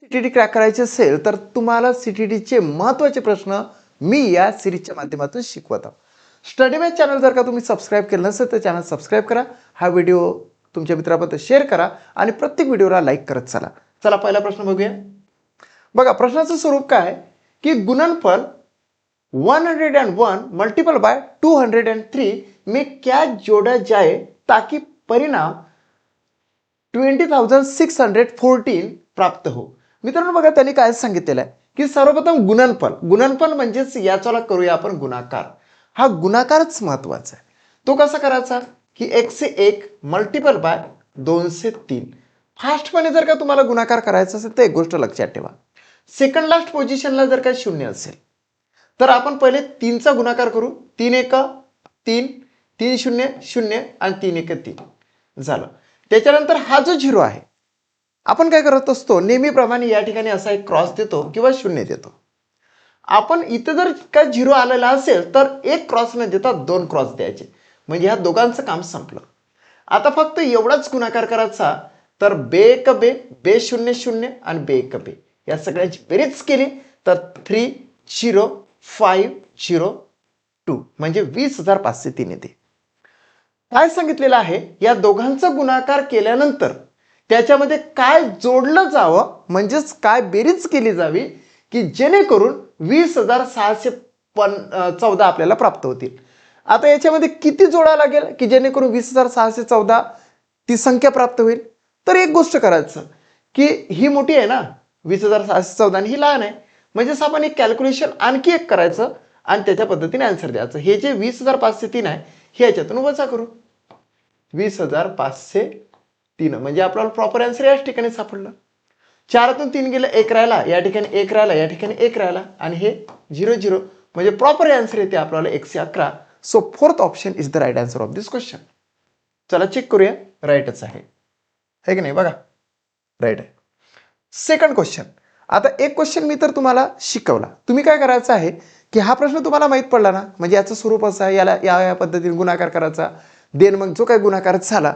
CTT crack करायचे असेल तर तुम्हाला सीटीटीचे महत्त्वाचे प्रश्न मी या सिरीजच्या माध्यमातून शिकवत आहोत. स्टडी मॅच चॅनल जर का तुम्ही सबस्क्राईब केलं नसेल तर चॅनल सबस्क्राईब करा, हा व्हिडिओ तुमच्या मित्राबद्दल शेअर करा आणि प्रत्येक व्हिडिओला लाईक करत चला. चला पहिला प्रश्न बघूया. बघा प्रश्नाचं स्वरूप काय आहे की गुणनफल 101 मल्टीपल बाय 203 में क्या जोड़ा जाए ताकि परिणाम 20,614 प्राप्त हो. मित्रांनो बघा त्यांनी काय सांगितलेलं आहे की सर्वप्रथम गुणनफल म्हणजेच याच्याला करूया आपण गुणाकार. हा गुणाकारच महत्वाचा आहे. तो कसा करायचा की 101 मल्टिपल बाय 203. फास्टपणे जर का तुम्हाला गुणाकार करायचा असेल तर एक गोष्ट लक्षात ठेवा, सेकंड लास्ट पोझिशनला जर का 0 असेल तर आपण पहिले 3चा गुणाकार करू. 3 1 3, 3 0 0 आणि 3 1 3 झालं. त्याच्यानंतर हा जो 0 आहे आपण काय करत असतो नेहमीप्रमाणे या ठिकाणी असा एक क्रॉस देतो किंवा 0 देतो. आपण इथं जर का 0 आलेला असेल तर एक क्रॉस न देता 2 क्रॉस द्यायचे, म्हणजे ह्या दोघांचं काम संपलं. आता फक्त एवढाच गुणाकार करायचा, तर बे 1 बे, बे 0 0 आणि बे 1 बे या सगळ्यांची बेरीज केली तर 30,502 म्हणजे 20,503 येते. काय सांगितलेलं आहे या दोघांचा गुणाकार केल्यानंतर त्याच्यामध्ये काय जोडलं जावं म्हणजेच काय बेरीज केली जावी की जेणेकरून 20,614 आपल्याला प्राप्त होतील. आता याच्यामध्ये किती जोडा लागेल की जेणेकरून 20,614 ती संख्या प्राप्त होईल. तर एक गोष्ट करायचं की ही मोठी आहे ना 20,614 आणि ही लहान आहे, म्हणजेच आपण एक कॅल्क्युलेशन आणखी एक करायचं आणि त्याच्या पद्धतीने आन्सर द्यायचं. हे जे 20,503 आहे हे याच्यातून वजा करू. 20,503 म्हणजे आपल्याला प्रॉपर आन्सर याच ठिकाणी सापडलं. 4तून 3 गेलं 1 राहिला, या ठिकाणी 1 राहिला, या ठिकाणी 1 राहिला आणि हे 0 0 म्हणजे प्रॉपर आन्सर येते आपल्याला 111. So fourth option is the right answer of this question. चला चेक करूया, राईटच आहे की नाही. बघा राईट आहे. Second question. आता एक क्वेश्चन मी तर तुम्हाला शिकवला, तुम्ही काय करायचं आहे की हा प्रश्न तुम्हाला माहित पडला ना, म्हणजे याचं स्वरूप असं आहे, याला या पद्धतीने गुणाकार करायचा. देन मग जो काही गुणाकार झाला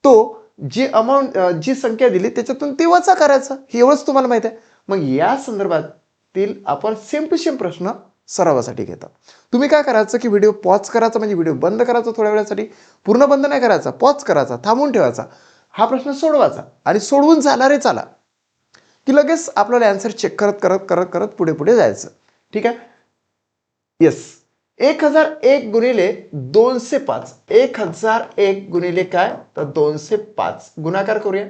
तो जी अमाऊंट जी संख्या दिली त्याच्यातून ते वजा करायचं, हे एवढंच तुम्हाला माहित आहे. मग या संदर्भातील आपण सेम टू सेम प्रश्न सरावासाठी घेतो. तुम्ही काय करायचं की व्हिडिओ पॉज करायचा, म्हणजे व्हिडिओ बंद करायचा थोड्या वेळासाठी, पूर्ण बंद नाही करायचा, पॉज करायचा, थांबून ठेवायचा, हा प्रश्न सोडवायचा आणि सोडवून झाला रे चला की लगेच आपल्याला आन्सर चेक करत करत करत करत पुढे पुढे जायचं. ठीक आहे. येस. 1001 गुणिले 205, 1001 गुणिले काय तर 205 गुणाकार करूया.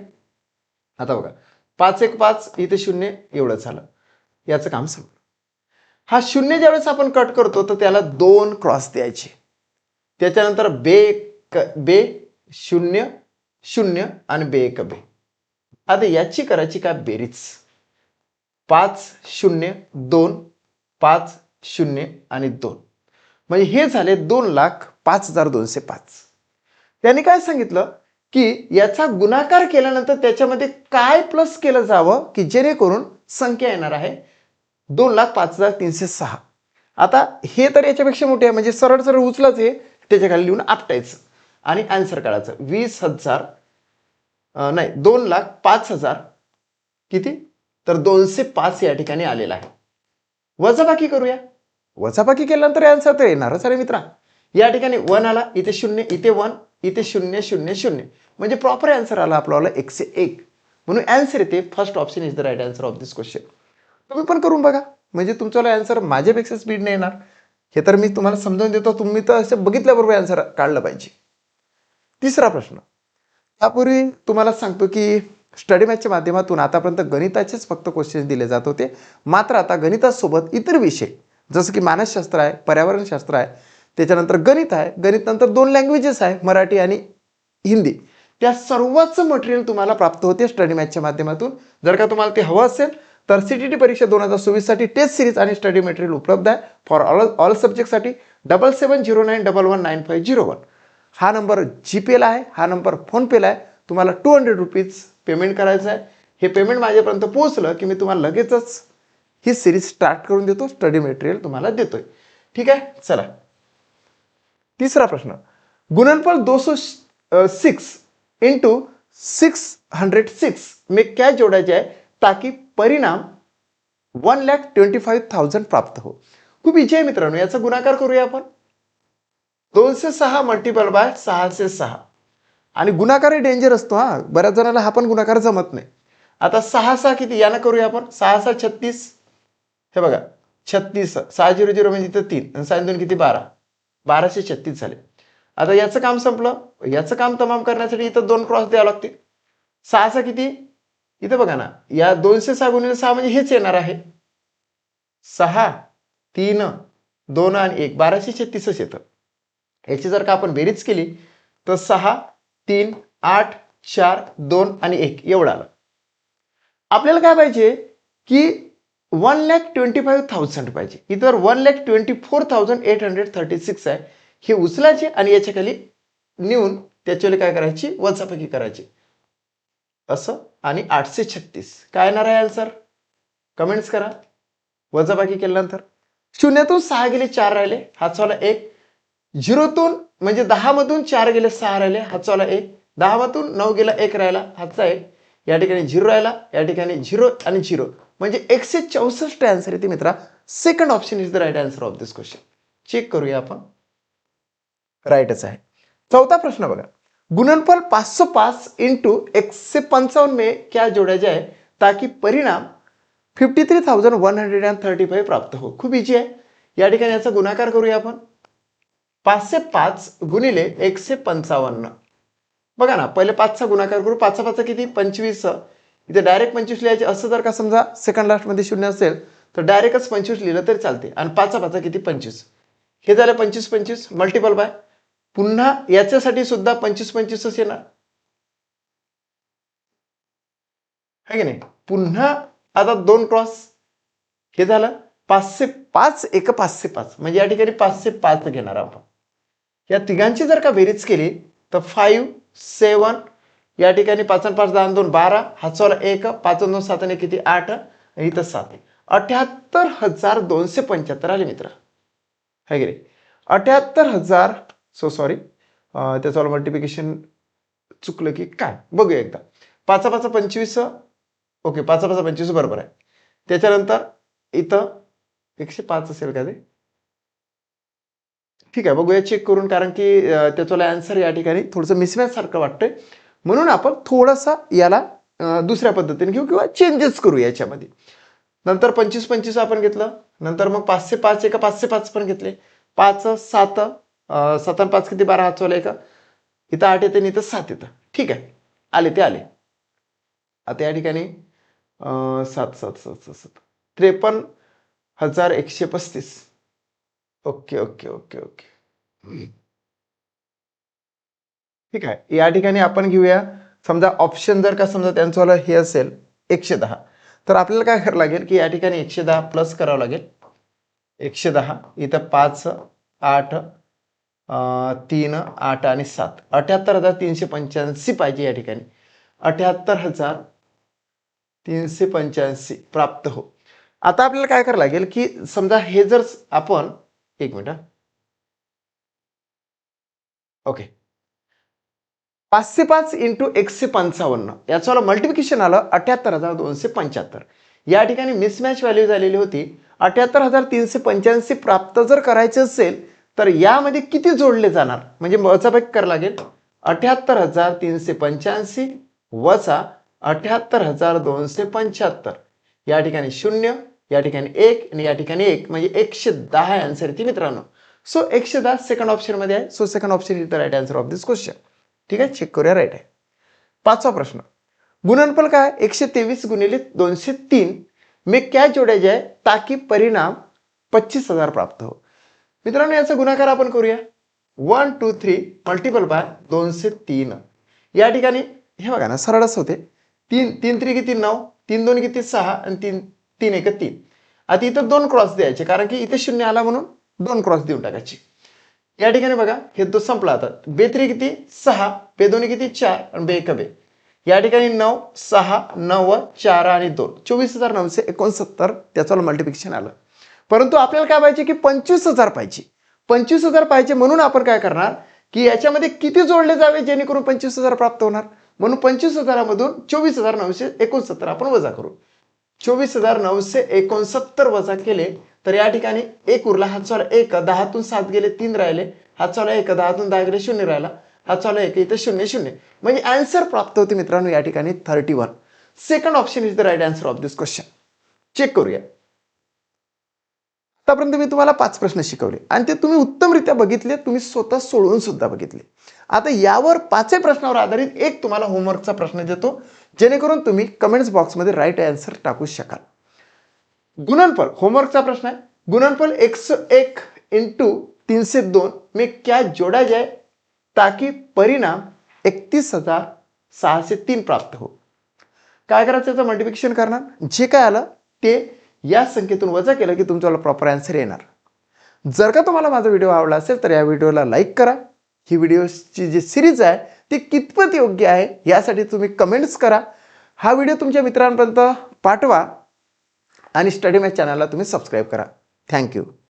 आता बघा 5 1 5 इथे 0 एवढं झालं, याचं काम संपलं. हा 0 ज्यावेळेस आपण कट करतो तर त्याला 2 क्रॉस द्यायचे. त्याच्यानंतर बे 0 0 आणि बे 1 बे. आता याची करायची काय बेरीज. 5 0 2 5 0 आणि 2 म्हणजे हे झाले 2,05,205. त्यांनी काय सांगितलं की याचा गुणाकार केल्यानंतर त्याच्यामध्ये काय प्लस केलं जावं की जेणेकरून संख्या येणार आहे 2,05,306. आता हे तर याच्यापेक्षा मोठे आहे, म्हणजे सरळ सरळ उचलाच हे त्याच्या खाली लिहून आपटायचं आणि आन्सर काढायचं. 20,000 नाही 2,05,000 किती तर 205 या ठिकाणी आलेला आहे. वजाबाकी करूया. वजाबाकी केल्यानंतर आन्सर तर येणारच अरे मित्रा. या ठिकाणी 1 आला, इथे 0, इथे 1, इथे 0 0 0 म्हणजे प्रॉपर आन्सर आला आपल्याला 101. म्हणून आन्सर येते first option is the right answer of this question. तुम्ही पण करून बघा, म्हणजे तुमच्याला आन्सर माझ्यापेक्षा स्पीड नाही येणार. हे तर मी तुम्हाला समजावून देतो, तुम्ही तर असं बघितल्याबरोबर आन्सर काढलं पाहिजे. तिसरा प्रश्न. त्यापूर्वी तुम्हाला सांगतो की स्टडी मॅचच्या माध्यमातून आतापर्यंत गणिताचेच फक्त क्वेश्चन दिले जात होते. मात्र आता गणितासोबत इतर विषय जसं की मानसशास्त्र आहे, पर्यावरणशास्त्र आहे, त्याच्यानंतर गणित आहे, गणित नंतर 2 लँग्वेजेस आहे, मराठी आणि हिंदी. त्या सर्वांचं मटेरियल तुम्हाला प्राप्त होते स्टडी मॅचच्या माध्यमातून. जर का तुम्हाला ते हवं असेल तर सीटीटी परीक्षा 2024 साठी टेस्ट सिरीज आणि स्टडी मटेरियल उपलब्ध आहे फॉर ऑल सब्जेक्टसाठी. 7709119501 हा नंबर जीपेला आहे, हा नंबर फोनपेला आहे. तुम्हाला 200 रुपीज पेमेंट करायचं आहे. हे पेमेंट माझ्यापर्यंत पोहोचलं की मी तुम्हाला लगेचच ही सिरीज स्टार्ट करून देतो, स्टडी मटेरियल तुम्हाला देतोय. ठीक आहे. चला तिसरा प्रश्न. गुणनफल 206 इंटू 606 में क्या जोड़ा जाए ताकि परिणाम 1,25,000 प्राप्त हो. खूप इजी आहे मित्रांनो. याचा गुणाकार करूया आपण. 206 मल्टिपल बाय 606 आणि गुणाकार डेंजर असतो हा. बऱ्याच जणांना हा पण गुणाकार जमत नाही. आता 6 किती यानं करूया आपण. 6 36. हे बघा 36 600 म्हणजे इथं 3 आणि 6 2 किती 12. 1236 झाले. आता याचं काम संपलं. याचं काम तमाम करण्यासाठी इथं 2 क्रॉस द्यावं लागते. 6 किती इथं बघा ना. या 206 गुणिले 6 म्हणजे हेच येणार आहे. 6 3 2 आणि 1 1236 येतं. याची जर का आपण बेरीज केली तर 6 3 8 4 2 आणि 1 एवढं आलं. आपल्याला काय पाहिजे की 1,25,000 पाहिजे. इतर 1,24,836 आहे. हे उचलायचे आणि याच्या खाली नेऊन त्याच्यावर काय करायची वजाबाकी करायची असं. आणि 836 काय येणार आहे आन्सर. कमेंट्स करा. वजाबाकी केल्यानंतर शून्यातून 6 गेले 4 राहिले हातचा वाला 1. 0तून म्हणजे 10 मधून 4 गेले 6 राहिले हातचा वाला 1. 10 मधून 9 गेला 1 राहिला हातचा 1. या ठिकाणी 0 राहिला या ठिकाणी 0 आणि 0 म्हणजे 164 आन्सर येते मित्रा. Second option is the right answer of this question. Check करूया आपण. राईटच आहे. चौथा प्रश्न बघा. गुणनफल 505 इंटू 155 में क्या जोड़ा जाए ताकि परिणाम 53,135 प्राप्त हो. खूप इजी आहे. या ठिकाणी याचा गुणाकार करूया आपण. 505 गुणिले 155. बघा ना पहिले 5चा गुणाकार करू. 5 किती 25. इथे डायरेक्ट 25 लिहायचे. असं जर का समजा सेकंड लास्ट मध्ये 0 असेल तर डायरेक्टच 25 लिहिलं तरी चालते. आणि 5 किती 25. हे झालं 25 25 मल्टिपल बाय. पुन्हा याच्यासाठी सुद्धा 25 25च येणार है की नाही. पुन्हा आता 2 क्रॉस. हे झालं 505 1 505 म्हणजे या ठिकाणी 505 घेणार आपण. या तिघांची जर का बेरीज केली तर 5 7 या ठिकाणी 5 आणि 5 10 2 12 हातचा 1 5 2 7 आणि किती 8 इथं 7 78,275 आले मित्र है की नाही. 78,000 सो सॉरी त्याचं मल्टिप्लिकेशन चुकलं की काय बघूया एकदा. 5 5 25 ओके 5 5 25 बरोबर आहे. त्याच्यानंतर इथं 105 असेल का ते. ठीक आहे बघूया चेक करून कारण की त्याचा आन्सर या ठिकाणी थोडंसं मिसमॅच सारखं वाटतंय. म्हणून आपण थोडासा याला दुसऱ्या पद्धतीने घेऊ किंवा चेंजेस करू याच्यामध्ये. नंतर 25 25 आपण घेतलं. नंतर मग 505 1 505 पण घेतले. 5 7 7 5 किती 12 हातचा 1 इथं 8 येते आणि इथं 7 येतं. ठीक आहे आले ते आले. आता या ठिकाणी 7 7 7 7 53,135. ओके ओके ओके ओके ठीक आहे. या ठिकाणी आपण घेऊया समजा ऑप्शन जर का समजा त्यांचं हे असेल 110 तर आपल्याला काय करावं लागेल की या ठिकाणी 110 प्लस करावं लागेल. 110 इथं 5 8 3 8 आणि 7 78,385 पाहिजे या ठिकाणी. 78,385 प्राप्त हो. आता आपल्याला काय करावं लागेल की समजा हे जर आपण एक मिनिट ओके 505 इंटू 155 याचं मल्टिप्लिकेशन आलं 78,275. या ठिकाणी मिसमॅच व्हॅल्यू झालेली होती. 78,385 प्राप्त जर करायचे असेल तर यामध्ये किती जोडले जाणार म्हणजे वजाबाकी करावं लागेल. 78,385 वजा 78,275 या ठिकाणी 0 या ठिकाणी 1 आणि या ठिकाणी 1 म्हणजे 110 आन्सर येते मित्रांनो. सो 110 सेकंड ऑप्शन मध्ये आहे. So second option is the right answer of this question. ठीक आहे चेक करूया. राईट आहे. पाचवा प्रश्न. गुणनफल काय 123 गुणिले 203 में क्या जोड़ा जाए ताकि परिणाम 25,000 प्राप्त हो. मित्रांनो याचा गुणाकार आपण करूया. 1 2 3 मल्टिपल बाय 203. या ठिकाणी हे बघा ना सरळच होते. 3 3 3 किती 9 3 2 किती 6 आणि 3 3 1 3. आता इथं 2 क्रॉस द्यायचे कारण की इथे 0 आला म्हणून 2 क्रॉस देऊन टाकायचे. या ठिकाणी बघा हे तो संपला. आता बे3 किती 6 बे2 किती 4 आणि बे1 बे. या ठिकाणी 9 6 9 4 आणि 2 24,969 त्याचं मल्टिप्लिकेशन आलं. परंतु आपल्याला काय पाहिजे की 25,000 पाहिजे. 25,000 पाहिजे म्हणून आपण काय करणार की याच्यामध्ये किती जोडले जावे जेणेकरून 25,000 प्राप्त होणार. म्हणून 25,000 मधून 24,969 आपण वजा करू. 24,969 वजा केले तर या ठिकाणी 1 उरला, हा चला 1, 10तून 7 गेले 3 राहिले, हा चला 1, 10तून 10 गेले 0 राहिला, हा चला 1, इथे 0 0 म्हणजे आन्सर प्राप्त होते मित्रांनो या ठिकाणी 31. Second option is the right answer of this question. Check करूया. आतापर्यंत मी तुम्हाला 5 प्रश्न शिकवले आणि ते तुम्ही उत्तमरित्या बघितले, तुम्ही स्वतः सोडवून सुद्धा बघितले. आता यावर 5 प्रश्नावर आधारित एक तुम्हाला होमवर्कचा प्रश्न देतो, जेणेकरून तुम्ही कमेंट्स बॉक्समध्ये राईट आन्सर टाकू शकाल. गुणनफल होमवर्कचा प्रश्न आहे. गुणनफल 101 इंटू 302 में क्या जोड़ा जाए ताकि परिणाम 31,603 प्राप्त हो. काय करायचं, त्याचं मल्टिप्लिकेशन करणार, जे काय आलं ते या संख्येतून वजा केलं की तुमच्याला प्रॉपर आन्सर येणार. जर का तुम्हाला माझा व्हिडिओ आवडला असेल तर या व्हिडिओला लाईक करा. ही व्हिडिओची जी सिरीज आहे ती कितपत योग्य आहे यासाठी तुम्ही कमेंट्स करा. हा व्हिडिओ तुमच्या मित्रांपर्यंत पाठवा आणि स्टडी मॅच चॅनलला तुम्ही सबस्क्राईब करा. थँक्यू.